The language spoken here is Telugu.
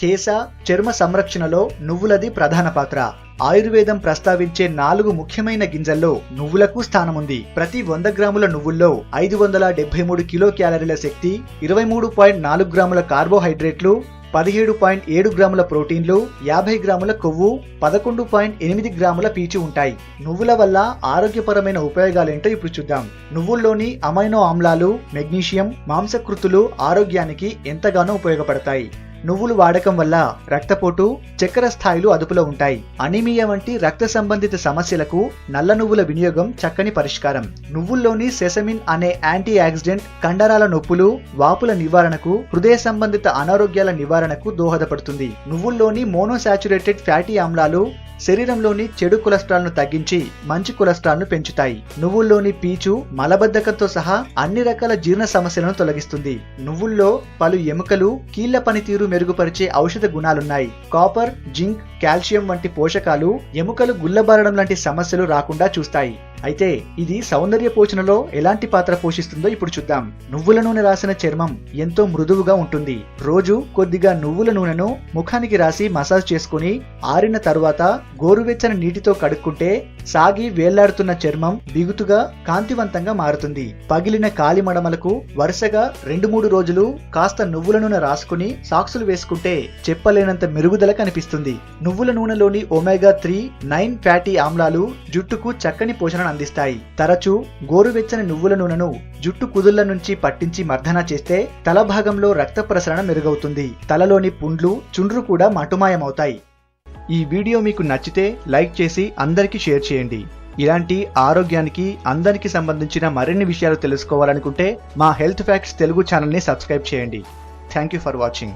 కేశ, చర్మ సంరక్షణలో నువ్వులది ప్రధాన పాత్ర. ఆయుర్వేదం ప్రస్తావించే 4 ముఖ్యమైన గింజల్లో నువ్వులకు స్థానముంది. ప్రతి 100 గ్రాముల నువ్వుల్లో 573 కిలో క్యాలరీల శక్తి, 23.4 గ్రాముల కార్బోహైడ్రేట్లు, 17.7 గ్రాముల ప్రోటీన్లు, 50 గ్రాముల కొవ్వు, 11.8 గ్రాముల పీచు ఉంటాయి. నువ్వుల వల్ల ఆరోగ్యపరమైన ఉపయోగాలేంటో ఇప్పుడు చూద్దాం. నువ్వుల్లోని అమైనో ఆమ్లాలు, మెగ్నీషియం, మాంసకృతులు ఆరోగ్యానికి ఎంతగానో ఉపయోగపడతాయి. నువ్వులు వాడకం వల్ల రక్తపోటు, చక్కెర స్థాయిలు అదుపులో ఉంటాయి. అనీమియా వంటి రక్త సంబంధిత సమస్యలకు నల్ల నువ్వుల వినియోగం చక్కని పరిష్కారం. నువ్వుల్లోని సెసమిన్ అనే యాంటీ ఆక్సిడెంట్ కండరాల నొప్పులు, వాపుల నివారణకు, హృదయ సంబంధిత అనారోగ్యాల నివారణకు దోహదపడుతుంది. నువ్వుల్లోని మోనోసాచురేటెడ్ ఫ్యాటీ ఆమ్లాలు శరీరంలోని చెడు కొలెస్ట్రాల్ ను తగ్గించి మంచి కొలెస్ట్రాల్ ను పెంచుతాయి. నువ్వుల్లోని పీచు మలబద్ధకంతో సహా అన్ని రకాల జీర్ణ సమస్యలను తొలగిస్తుంది. నువ్వుల్లో పలు ఎముకలు, కీళ్ల పనితీరు మెరుగుపరిచే ఔషధ గుణాలున్నాయి. కాపర్, జింక్, కాల్షియం వంటి పోషకాలు ఎముకలు గుల్లబారడం లాంటి సమస్యలు రాకుండా చూస్తాయి. అయితే ఇది సౌందర్య పోషణలో ఎలాంటి పాత్ర పోషిస్తుందో ఇప్పుడు చూద్దాం. నువ్వుల నూనె రాసిన చర్మం ఎంతో మృదువుగా ఉంటుంది. రోజు కొద్దిగా నువ్వుల నూనెను ముఖానికి రాసి మసాజ్ చేసుకుని ఆరిన తరువాత గోరువెచ్చని నీటితో కడుక్కుంటే సాగి వేళ్లాడుతున్న చర్మం బిగుతుగా, కాంతివంతంగా మారుతుంది. పగిలిన కాలి మడమలకు వరుసగా 2-3 రోజులు కాస్త నువ్వుల నూనె రాసుకుని సాక్సులు వేసుకుంటే చెప్పలేనంత మెరుగుదల కనిపిస్తుంది. నువ్వుల నూనెలోని ఒమేగా 3, 9 ఫ్యాటీ ఆమ్లాలు జుట్టుకు చక్కని పోషణ అందిస్తాయి. తరచూ గోరువెచ్చని నువ్వుల నూనెను జుట్టు కుదుళ్ల నుంచి పట్టించి మర్దన చేస్తే తల భాగంలో రక్త ప్రసరణ మెరుగవుతుంది. తలలోని పుండ్లు, చుండ్రు కూడా మటుమాయమవుతాయి. ఈ వీడియో మీకు నచ్చితే లైక్ చేసి అందరికీ షేర్ చేయండి. ఇలాంటి ఆరోగ్యానికి, అందరికి సంబంధించిన మరిన్ని విషయాలు తెలుసుకోవాలనుకుంటే మా హెల్త్ ఫ్యాక్ట్స్ తెలుగు ఛానల్ని సబ్స్క్రైబ్ చేయండి. Thank you for watching.